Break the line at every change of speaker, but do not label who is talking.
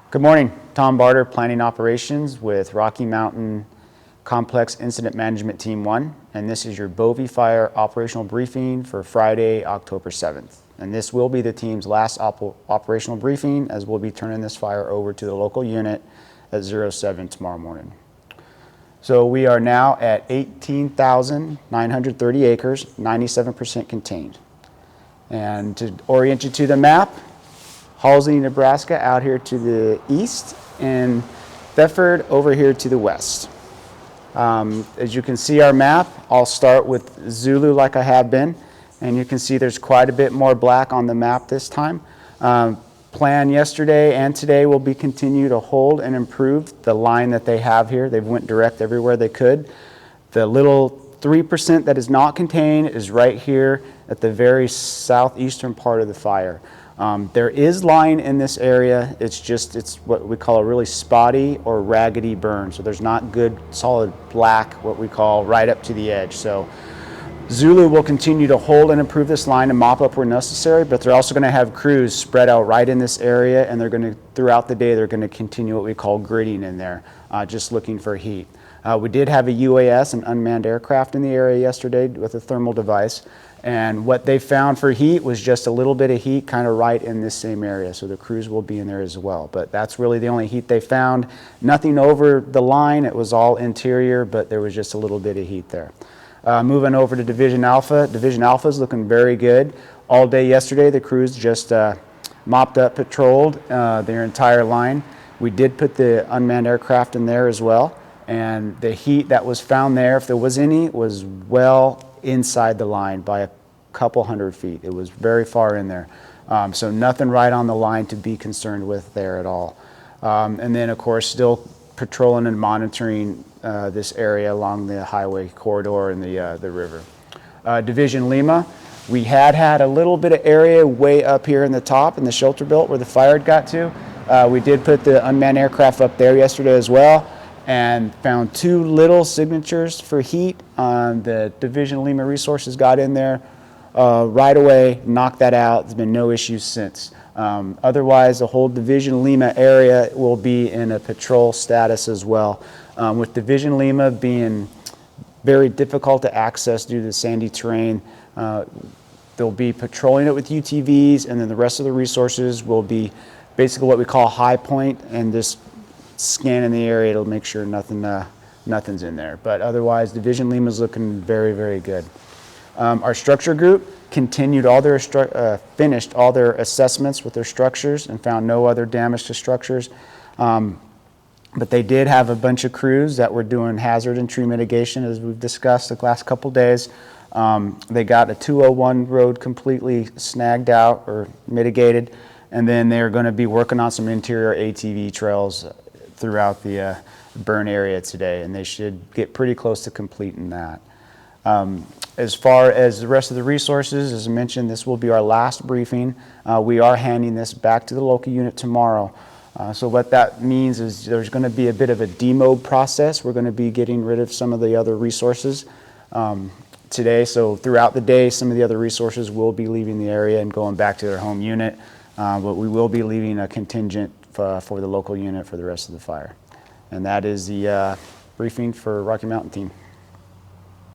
Good morning, Tom Barter, Planning Operations with Rocky Mountain Complex Incident Management Team 1, and this is your Bovee Fire operational briefing for Friday, October 7th. And this will be the team's last operational briefing, as we'll be turning this fire over to the local unit at 07 tomorrow morning. So we are now at 18,930 acres, 97% contained. And to orient you to the map, Halsey, Nebraska out here to the east, and Thetford over here to the west. As you can see our map, I'll start with Zulu like I have been, and you can see there's quite a bit more black on the map this time. Plan yesterday and today will be continue to hold and improve the line that they have here. They've went direct everywhere they could. The little 3% that is not contained is right here at the very southeastern part of the fire. There is line in this area. It's what we call a really spotty or raggedy burn. So there's not good solid black, what we call right up to the edge. So Zulu will continue to hold and improve this line and mop up where necessary, but they're also going to have crews spread out right in this area, and they're going to, throughout the day, they're going to continue what we call gridding in there, just looking for heat. We did have a UAS, an unmanned aircraft, in the area yesterday with a thermal device, and what they found for heat was just a little bit of heat kind of right in this same area, so the crews will be in there as well. But that's really the only heat they found. Nothing over the line. It was all interior, but there was just a little bit of heat there. Moving over to Division Alpha. Division Alpha is looking very good. All day yesterday, the crews just mopped up, patrolled their entire line. We did put the unmanned aircraft in there as well. And the heat that was found there, if there was any, was well inside the line by a couple hundred feet. It was very far in there. So nothing right on the line to be concerned with there at all. And then, of course, still patrolling and monitoring this area along the highway corridor and the river. Division Lima, we had a little bit of area way up here in the top in the shelter belt where the fire had got to. We did put the unmanned aircraft up there yesterday as well, and found two little signatures for heat. The Division Lima Resources got in there right away, knocked that out. There's been no issues since. Otherwise, the whole Division Lima area will be in a patrol status as well, with Division Lima being very difficult to access due to the sandy terrain. They'll be patrolling it with UTVs, and then the rest of the resources will be basically what we call high point, and just scanning the area to make sure nothing's in there. But otherwise, Division Lima is looking very, very good. Our structure group continued finished all their assessments with their structures and found no other damage to structures. But they did have a bunch of crews that were doing hazard and tree mitigation, as we've discussed the last couple days. They got a 201 road completely snagged out or mitigated, and then they're going to be working on some interior ATV trails throughout the burn area today, and they should get pretty close to completing that. As far as the rest of the resources, as I mentioned, this will be our last briefing. We are handing this back to the local unit tomorrow. So what that means is there's going to be a bit of a demob process. We're going to be getting rid of some of the other resources today. So throughout the day, some of the other resources will be leaving the area and going back to their home unit, but we will be leaving a contingent for the local unit for the rest of the fire. And that is the briefing for Rocky Mountain team.